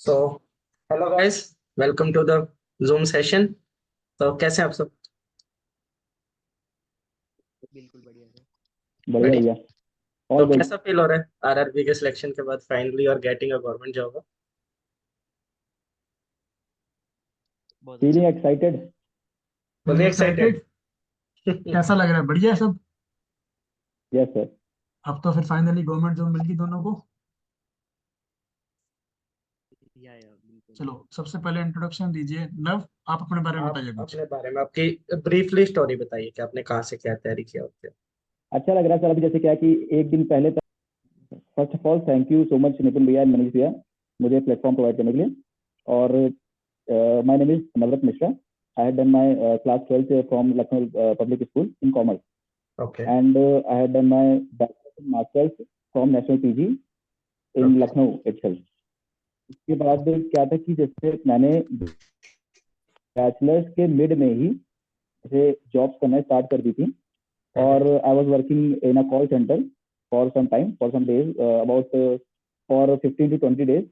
So hello guys, welcome to the Zoom session. तो कैसे हैं आप सब? बिल्कुल बढ़िया सर। बढ़िया बढ़िया। भैया। ऑल तो गुड। कैसा फील हो रहा है आरआरबी के सिलेक्शन के बाद फाइनली और गेटिंग अ गवर्नमेंट जॉब? बहुत अच्छा। Feeling excited. Fully excited. Excited. कैसा लग रहा है? बढ़िया है सब। Yes sir. अब तो फिर फाइनली गवर्नमेंट जॉब मिल गई दोनों को। या बिल्कुल। चलो सबसे पहले इंट्रोडक्शन दीजिए। नव, आप अपने बारे में आप बताइए कुछ। अपने बारे में आपकी ब्रीफली स्टोरी बताइए कि आपने कहाँ से क्या तैयारी किया होते हैं। अच्छा लग रहा है सर। अभी जैसे क्या कि एक दिन पहले तक first of all thank you so much Nitin भैया एंड मनीष भैया मुझे प्लेटफॉर्म प्रोवाइड करने के लिए। और my name is Navrat Mishra. I had done my class 12th from Lucknow public school in commerce okay. And I had done my bachelors masters from national PG in okay. Lucknow itself. उसके बाद क्या था कि जैसे मैंने बैचलर्स के मिड में ही जैसे जॉब्स करना स्टार्ट कर दी थी। और I was working in a call centre for some time, for some days, about for 15 to 20 days.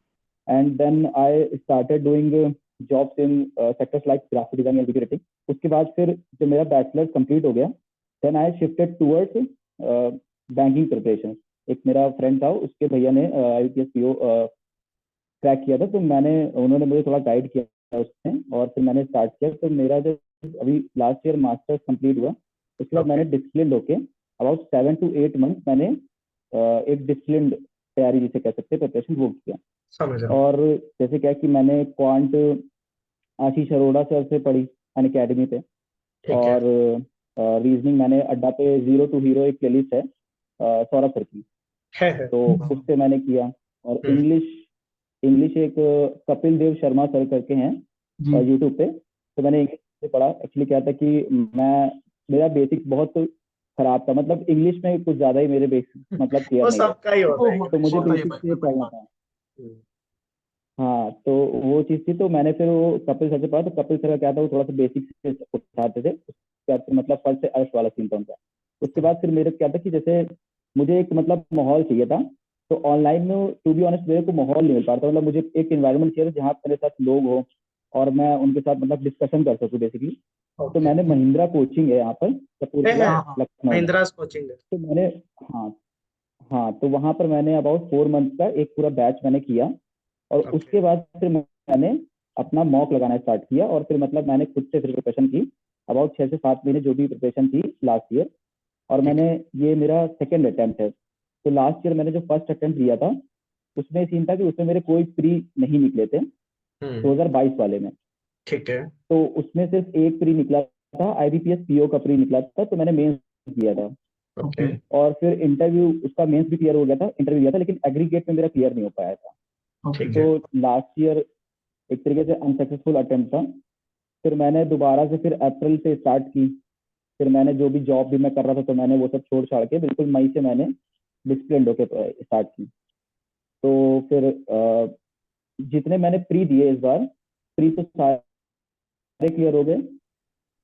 And then I started doing jobs in sectors like graphic design and video editing. उसके बाद फिर जब मेरा bachelor complete हो गया, then I shifted towards banking preparation. एक मेरा friend था, उसके भैया ने IBPS PO क्रैक किया था, तो उन्होंने मुझे थोड़ा गाइड किया उसमें और फिर मैंने स्टार्ट किया। तो मेरा जब अभी लास्ट ईयर मास्टर्स कंप्लीट हुआ, उसके बाद मैंने डिसिप्लिन होके अबाउट 7 to 8 months मैंने एक डिसिप्लिन तैयारी जिसे कह सकते हैं प्रिपरेशन वो किया। समझ रहा हूँ। और जैसे क्या कि मैंने क्वांट आशीष अरोड़ा सर से पढ़ी अन अकेडमी पे। ठीक है। और रीजनिंग मैंने अड्डा पे जीरो टू हीरो एक प्लेलिस्ट है सौरभ सर की, है। तो उससे मैंने किया। और हम्म। इंग्लिश एक कपिल देव शर्मा सर करके हैं जी। यूट्यूब पे, तो मैंने इंग्लिश से पढ़ा। एक्चुअली क्या था कि मेरा बेसिक्स बहुत खराब था, मतलब इंग्लिश में कुछ ज्यादा ही मेरे बेसिक्स मतलब क्लियर वो नहीं थे, सबका ही होता है। तो मुझे होता ही है बेसिक्स भाई, से कोई बड़ी पढ़ना बात था। हम्म। हाँ, तो वो चीज़ थी। तो मैंने फिर वो कपिल सर से पढ़ा। तो कपिल सर का क्या था, वो थोड़ा सा बेसिक से उठाते थे। उसके बाद फिर मतलब फर्स्ट से अर्श वाला सीन था उनका। उसके बाद फिर मेरे क्या था कि जैसे मुझे एक मतलब माहौल चाहिए था। तो ऑनलाइन में टू बी ऑनेस्ट मेरे को माहौल नहीं मिल पाता, मतलब मुझे एक इन्वायरमेंट चाहिए जहाँ मेरे साथ लोग हो और मैं उनके साथ मतलब डिस्कशन कर सकूँ बेसिकली। तो ओके। मैंने महिंद्रा कोचिंग है यहाँ पर कपूरथला हाँ, हाँ। लखनऊ में। महिंद्रा कोचिंग है। तो मैंने हाँ हाँ तो वहाँ पर मैंने अबाउट 4 months का एक पूरा बैच मैंने किया। और ओके। उसके बाद फिर मैंने अपना मॉक लगाना स्टार्ट किया और फिर मतलब मैंने खुद से फिर प्रिपरेशन की अबाउट 6 से 7 महीने जो भी प्रिपरेशन थी लास्ट ईयर। और मैंने ये मेरा सेकेंड अटेम्प्ट है। तो लास्ट ईयर मैंने जो फर्स्ट अटेम्प्ट दिया था उसमें सीन था कि उसमें मेरे कोई प्री नहीं निकले थे 2022 वाले में। ठीक है। तो उसमें सिर्फ एक प्री निकला था, IBPS PO का प्री निकला था, तो मैंने मेंस दिया था। ओके। और फिर इंटरव्यू उसका मेंस भी क्लियर हो गया था, इंटरव्यू दिया था, लेकिन एग्रीगेट में मेरा क्लियर नहीं हो पाया था। ओके। ठीक है। तो लास्ट ईयर एक तरीके से अनसक्सेसफुल अटेम्प्ट था। फिर मैंने दोबारा से फिर अप्रैल से स्टार्ट की। फिर मैंने जो भी जॉब भी मैं कर रहा था तो मैंने वो सब छोड़ छाड़ के बिल्कुल मई से मैंने डिसिप्लिन होके स्टार्ट की। तो फिर जितने मैंने प्री दिए इस बार, प्री तो सारे क्लियर हो गए।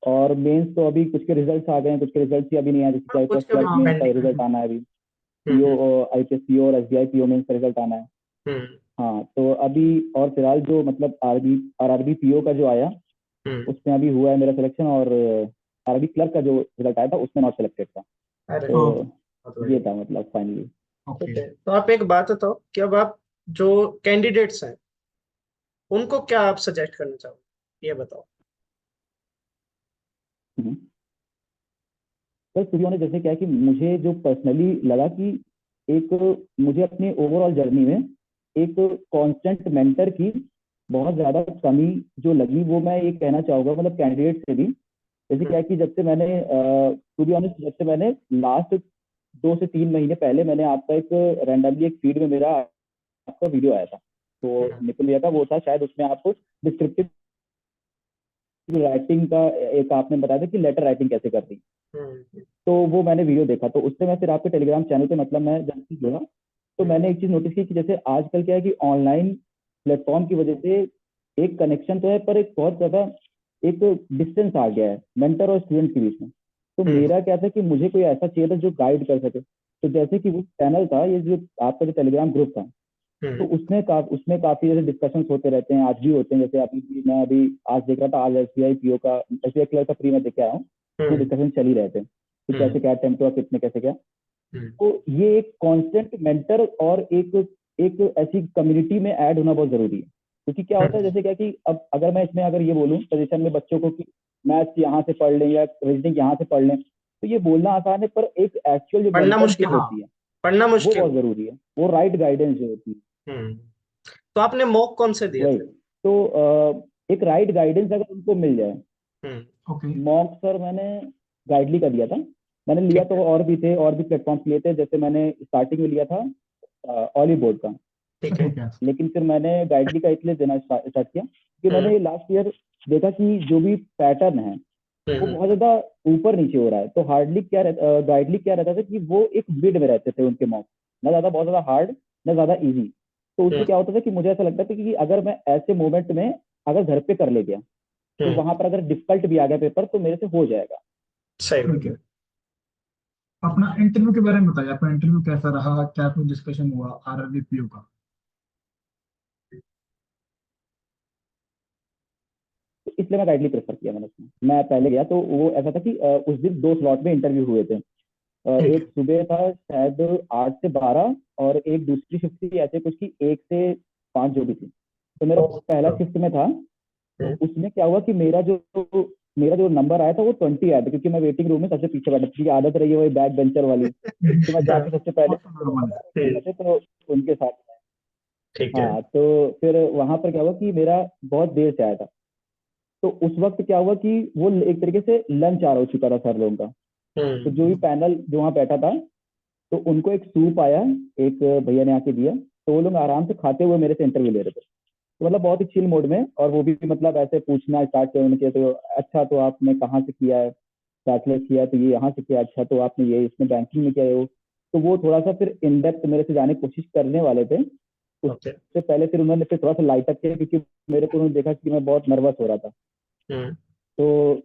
और मेंस तो अभी कुछ के रिजल्ट्स आ गए हैं, कुछ के रिजल्ट्स ही अभी नहीं आए। जैसे कुछ IPS के भी क्लर्क मेंस का pending रिजल्ट आना है अभी, है। PO IPS PO और SBI PO मेंस का रिजल्ट आना है। हाँ, तो अभी और फिलहाल जो मतलब RRB PO का जो आया उसमें अभी हुआ है मेरा सिलेक्शन। और RRB क्लर्क का जो रिजल्ट आया था उसमें नॉट सिलेक्टेड था। अरे तो बहुत ये बढ़िया। था मतलब फाइनली। ठीक ओके। है, तो आप एक बात बताओ कि अब आप जो कैंडिडेट्स हैं उनको क्या आप सजेस्ट करना चाहोगे, ये बताओ। सर टू बी ऑनेस्ट जैसे क्या है कि मुझे जो पर्सनली लगा कि एक मुझे अपनी ओवरऑल जर्नी में एक कांस्टेंट मेंटर की बहुत ज्यादा कमी जो लगी, वो मैं ये कहना चाहूंगा मतलब कैंडिडेट से भी। जैसे क्या है कि जब से मैंने टू बी ऑनेस्ट जब से मैंने लास्ट 2 से 3 महीने पहले मैंने आपका एक रैंडमली एक फीड में मेरा आपका वीडियो आया था, तो निकल गया था वो था शायद, उसमें आपको डिस्क्रिप्टिव राइटिंग का एक आपने बताया था कि लेटर राइटिंग कैसे करती। तो वो मैंने वीडियो देखा, तो उससे मैं फिर आपके टेलीग्राम चैनल पे मतलब मैं जब से जुड़ा तो मैंने एक चीज नोटिस की कि जैसे आजकल क्या है कि ऑनलाइन प्लेटफॉर्म की वजह से एक कनेक्शन तो है पर एक बहुत ज्यादा एक डिस्टेंस आ गया है मेंटर और स्टूडेंट के बीच में। तो मेरा क्या था कि मुझे कोई ऐसा चाहिए था जो गाइड कर सके। तो जैसे कि वो चैनल था, ये जो आपका जो टेलीग्राम ग्रुप था, तो उसमें काफी जैसे डिस्कशंस होते रहते हैं, आज भी होते हैं। जैसे अभी मैं अभी आज देख रहा था, आज एसबीआई पीओ का, एसबीआई क्लर्क का प्री में देख के आया हूँ, उसमें डिस्कशन चल ही रहे थे कि कैसे क्या अटेम्प्ट हुआ, कितने कैसे क्या। तो ये एक कांस्टेंट मेंटर और एक एक ऐसी कम्युनिटी में ऐड होना बहुत जरूरी है। क्योंकि क्या होता है, जैसे क्या कि अब अगर मैं इसमें अगर ये बोलूँ सजेशन में बच्चों को कि मैथ्स यहाँ से पढ़ लें या रीजनिंग यहाँ से पढ़ लें, तो ये बोलना आसान है, पर एक एक्चुअल जो पढ़ना मुश्किल मेंटरशिप होती है पढ़ना वो मुश्किल। बहुत जरूरी है, वो राइट गाइडेंस जो होती है। तो आपने मॉक कौन से दिए वही थे? तो एक राइट गाइडेंस अगर उनको मिल जाए। ओके मॉक सर मैंने गाइडली का दिया था। मैंने लिया तो और भी थे, और भी प्लेटफॉर्म्स लिए थे। जैसे मैंने स्टार्टिंग में लिया था ऑलिव बोर्ड का, ठीक है। ठीक है लेकिन फिर मैंने गाइडली का इसलिए देना स्टार्ट किया कि मैंने लास्ट ईयर देखा कि जो भी पैटर्न है वो बहुत ज्यादा ऊपर नीचे हो रहा है। तो हार्डली क्या रहता, गाइडली क्या रहता था कि वो एक मिड में रहते थे उनके मॉक, ना ज्यादा बहुत ज्यादा हार्ड ना ज्यादा इजी। तो उसमें क्या होता था कि मुझे ऐसा लगता था कि अगर मैं ऐसे मोमेंट में अगर घर पे कर ले गया तो वहां पर अगर डिफिकल्ट भी आ गया पेपर तो मेरे से हो जाएगा। सही ठीक है। अपना इंटरव्यू के बारे में बताइए, आपका इंटरव्यू कैसा रहा, क्या कुछ डिस्कशन हुआ आरआरबी पीओ का? तो इसलिए मैं गाइडली प्रेफर किया मैंने उसमें। मैं पहले गया तो वो ऐसा था कि उस दिन 2 स्लॉट में इंटरव्यू हुए थे। एक सुबह था शायद 8 से 12, और एक दूसरी शिफ्ट थी ऐसे कुछ की 1 से 5 जो भी थी। तो मेरा पहला शिफ्ट में था। तो उसमें क्या हुआ कि मेरा जो नंबर आया था वो 20 आया था, क्योंकि मैं वेटिंग रूम में सबसे पीछे बैठा, क्योंकि आदत रही है वही बैक बेंचर वाली कि मैं जाके सबसे पहले तो उनके साथ। ठीक है। हाँ, तो फिर वहां पर क्या हुआ कि मेरा बहुत देर से आया था। तो उस वक्त क्या हुआ कि वो एक तरीके से लंच आवर हो चुका था सर लोगों का। तो जो भी पैनल जो वहाँ बैठा था तो उनको एक सूप आया, एक भैया ने आके दिया, तो वो लोग आराम से खाते हुए मेरे से इंटरव्यू ले रहे थे। तो मतलब बहुत ही चिल मोड में, और वो भी मतलब ऐसे पूछना स्टार्ट किया उन्होंने। तो अच्छा, तो आपने कहाँ से किया है, बैचलर किया है तो ये यहाँ से किया, अच्छा तो आपने ये इसमें बैंकिंग में किया है वो। तो वो थोड़ा सा फिर इन डेप्थ मेरे से जाने की कोशिश करने वाले थे। उससे पहले फिर उन्होंने फिर थोड़ा सा लाइट अप किया, क्योंकि मेरे को उन्होंने देखा कि मैं बहुत नर्वस हो रहा था। तो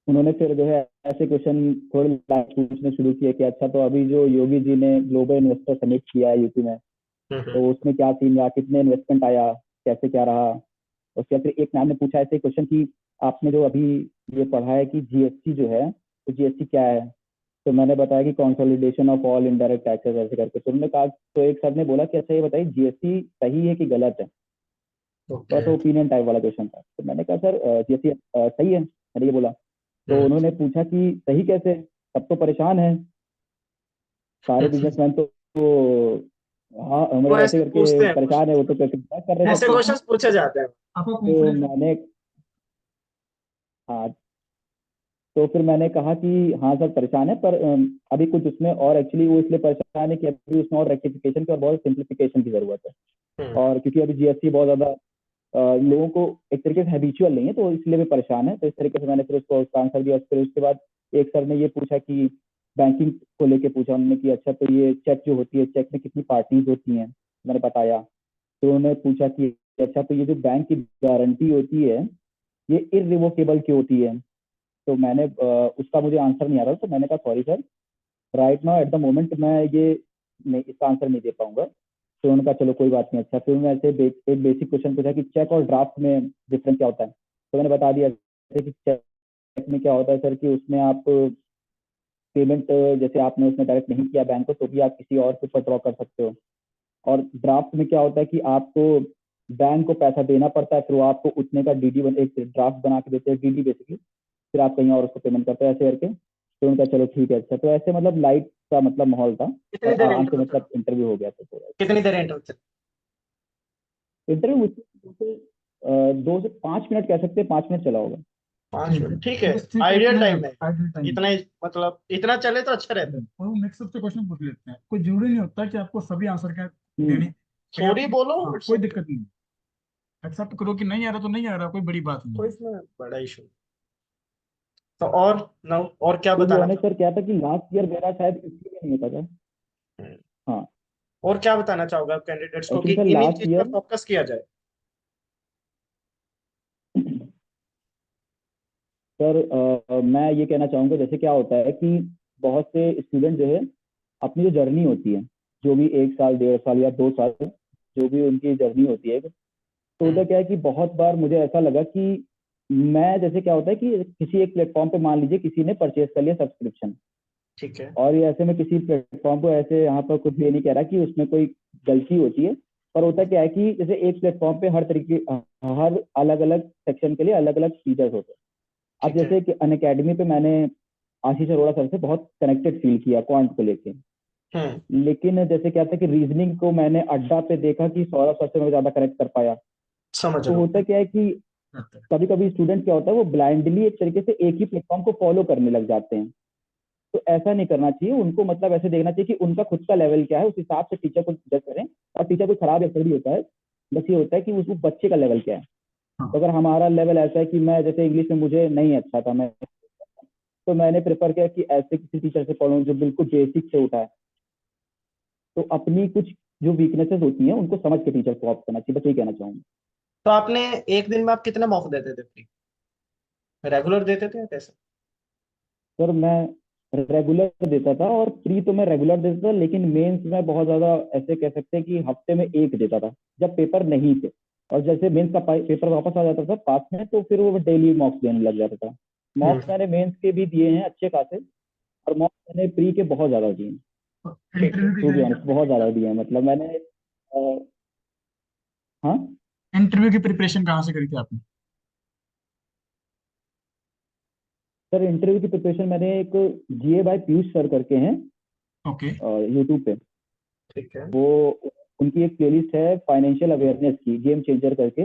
उन्होंने फिर जो है ऐसे क्वेश्चन थोड़े लाइट पूछने शुरू किए कि अच्छा, तो अभी जो योगी जी ने ग्लोबल इन्वेस्टर समिट किया है यूपी में, तो उसमें क्या सीन रहा, कितने इन्वेस्टमेंट आया, कैसे क्या रहा। उसके बाद फिर एक मैम ने पूछा ऐसे क्वेश्चन कि आपने जो अभी ये पढ़ा है कि जीएसटी जो है, तो जीएसटी क्या है। तो मैंने बताया कि consolidation of all indirect taxes ऐसे करके। तो उन्होंने कहा, तो एक सर ने बोला कि अच्छा ये बताइए जीएसटी सही है कि गलत है। तो ओपिनियन टाइप वाला क्वेश्चन था। तो मैंने कहा सर जीएसटी सही है, मैंने ये बोला। तो उन्होंने पूछा कि सही कैसे, सब तो परेशान है सारे बिजनेसमैन तो हाँ वो मतलब ऐसे ऐसे पूछते करके हैं परेशान है, वो तो कैसे कर रहे ऐसे थे। क्वेश्चंस पूछे जाते हैं। आपका तो कॉन्फिडेंस? मैंने हाँ, तो फिर मैंने कहा कि हाँ सर परेशान है, पर अभी कुछ उसमें और एक्चुअली वो इसलिए परेशान है कि अभी उसमें और रेक्टिफिकेशन की और बहुत सिंप्लीफिकेशन की जरूरत है। और क्योंकि अभी जीएसटी बहुत ज्यादा लोगों को एक तरीके से हैबिचुअल नहीं है, तो इसलिए भी परेशान है। तो इस तरीके से मैंने फिर उसको उसका आंसर दिया। फिर उसके बाद एक सर ने ये पूछा कि बैंकिंग को लेके पूछा उन्होंने कि अच्छा, तो ये चेक जो होती है, चेक में कितनी पार्टीज होती हैं, मैंने बताया। तो उन्होंने पूछा कि अच्छा, तो ये जो बैंक की गारंटी होती है ये इररिवोकेबल क्यों होती है। तो मैंने उसका मुझे आंसर नहीं आ रहा, तो मैंने कहा sorry sir, right now at the moment मैं ये नहीं, इसका आंसर नहीं दे पाऊंगा। तो उन्होंने कहा चलो कोई बात नहीं। अच्छा, फिर मैं ऐसे एक बेसिक क्वेश्चन पूछा कि चेक और ड्राफ्ट में डिफरेंस क्या होता है। तो मैंने बता दिया कि चेक में क्या होता है सर कि उसमें आप पेमेंट जैसे आपने उसमें डायरेक्ट नहीं किया बैंक को, तो भी आप किसी और के ऊपर ड्रॉ कर सकते हो। और ड्राफ्ट में क्या होता है कि आपको बैंक को पैसा देना पड़ता है, फिर वो आपको उतने का डीडी एक ड्राफ्ट बना के देते हैं, डीडी बेसिकली, फिर आप कहीं और उसको पेमेंट करते हैं ऐसे करके। तो उनका चलो ठीक है। अच्छा, तो ऐसे मतलब लाइट सा मतलब माहौल था, कितनी और देर आराम से इंटरव्यू चला? मतलब इंटरव्यू हो गया था। तो कितनी देर इंटरव्यू चला? इंटरव्यू मुझसे 2 से 5 मिनट कह सकते हैं, 5 मिनट चला होगा। 5 मिनट ठीक है, बस ठीक है, आइडियल इतना टाइम है। Ideal time. इतना ही मतलब इतना चले तो अच्छा रहता है। और वो मिक्सअप से क्वेश्चन पूछ लेते हैं, कोई जरूरी नहीं होता कि आपको सभी आंसर क्या हम्म। देने, कहीं सॉरी आपको बोलो, हाँ, इट्स कोई ओके। दिक्कत नहीं। एक्सेप्ट करो कि नहीं आ रहा तो नहीं आ रहा, कोई बड़ी बात नहीं कोई है। इसमें बड़ा इशू। तो और ना, और क्या टू बी बताना ऑनेस्ट सर, क्या था कि लास्ट ईयर मेरा शायद इसलिए नहीं होता था। चाहोगे? हाँ, और क्या बताना चाहोगे आप कैंडिडेट्स को कि actually sir in in last चीज पर ईयर फोकस किया जाए? सर मैं ये कहना चाहूंगा, जैसे क्या होता है कि बहुत से स्टूडेंट जो है अपनी जो जर्नी होती है, जो भी 1 साल 1.5 साल या 2 साल जो भी उनकी जर्नी होती है, तो होता क्या है कि बहुत बार मुझे ऐसा लगा कि मैं, जैसे क्या होता है कि किसी एक प्लेटफॉर्म पे मान लीजिए किसी ने परचेज कर लिया सब्सक्रिप्शन, ठीक है। और ये ऐसे में किसी प्लेटफॉर्म को ऐसे यहाँ पर कुछ ये नहीं कह रहा कि उसमें कोई गलती होती है, पर होता क्या है कि जैसे एक प्लेटफॉर्म पे हर अलग अलग सेक्शन के लिए अलग अलग फीचर्स होते हैं। अब ठीक है। जैसे कि अनअकैडमी पे मैंने आशीष अरोड़ा सर से बहुत कनेक्टेड फील किया क्वांट को लेके, लेकिन जैसे क्या था कि रीजनिंग को मैंने अड्डा पे देखा कि सौरभ सर से मैं ज्यादा कनेक्ट कर पाया। समझ तो रहा हूँ। होता क्या है कि कभी कभी स्टूडेंट क्या होता है वो ब्लाइंडली एक तरीके से एक ही प्लेटफॉर्म को फॉलो करने लग जाते हैं, तो ऐसा नहीं करना चाहिए उनको। मतलब ऐसे देखना चाहिए कि उनका खुद का लेवल क्या है, उस हिसाब से टीचर को जज करें। और टीचर कोई खराब या थोड़ी होता है, बस ये होता है कि उस बच्चे का लेवल क्या है। हाँ। तो अगर हमारा लेवल ऐसा है कि मैं जैसे इंग्लिश में मुझे नहीं अच्छा था, मैं तो मैंने प्रेफर किया कि ऐसे किसी टीचर से पढ़ूं जो बिल्कुल बेसिक से उठा है। तो अपनी कुछ जो वीकनेसेस होती हैं उनको समझ के टीचर को ऑप्ट करना चाहिए, बस यही कहना चाहूंगा। तो आपने एक दिन में आप कितने मॉक देते थे फ्री? रेगुलर देते थे या कैसे? सर मैं रेगुलर देता था, और प्री तो मैं रेगुलर देता था, लेकिन मेंस में बहुत ज्यादा ऐसे कह सकते हैं कि हफ्ते में एक देता था जब पेपर नहीं थे। और जैसे मेंस का पेपर वापस आ जाता था पास में, तो फिर वो डेली मॉक्स देने लग जाता था। मॉक्स मैंने मेंस के भी दिए हैं अच्छे खासे, और मॉक्स मैंने प्री के बहुत ज्यादा दिए हैं। इंटरव्यू की टू बी तैयारी ऑनेस्ट बहुत ज्यादा दिए हैं, मतलब मैंने हाँ इंटरव्यू की प्रिपरेशन कहाँ से करी थी आपने? सर, इंटरव्यू की प्रिपरेशन मैंने एक जीए बाय पीयूष सर करके हैं ओके। यूट्यूब पे। ठीक है। वो उनकी एक प्लेलिस्ट है फाइनेंशियल अवेयरनेस की, गेम चेंजर करके।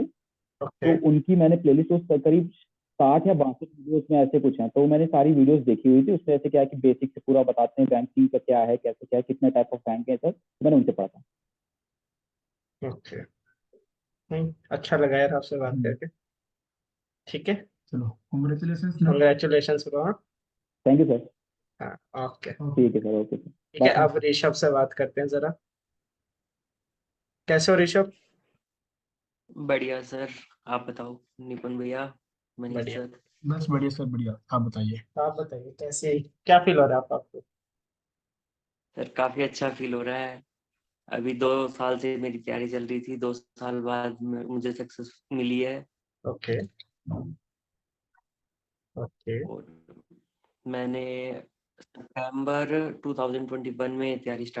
ओके। तो उनकी मैंने प्लेलिस्ट उस करीब 60 या 62 वीडियोस में ऐसे कुछ हैं, तो मैंने सारी वीडियोस देखी हुई थी। उसमें ऐसे क्या है कि बेसिक से पूरा बताते हैं बैंकिंग का क्या है, कैसे क्या है, कितने टाइप ऑफ बैंक है सर, तो मैंने उनसे पढ़ा था। ओके। अच्छा लगा यार आपसे बात करके। ठीक है। चलो कॉन्ग्रेचुलेशन ना। Congratulation bro. Thank you sir. हाँ। ओके। ठीक है सर, ओके सर, ठीक है, बाय। अब ऋषभ से बात करते हैं जरा। कैसे हो ऋषभ? बढ़िया सर। आप बताओ निपुण भैया, मनीष बढ़िया। सर। बस बढ़िया सर, बढ़िया। आप बताइए। तो आप बताइए कैसे, क्या फील हो रहा है आपको? सर काफी अच्छा फील हो रहा है। अभी 2 साल से मेरी तैयारी चल रही थी, 2 साल बाद मुझे सक्सेस मिली है। ओके। ओके। और मैंने सितंबर 2021 में तैयारी स्टार्ट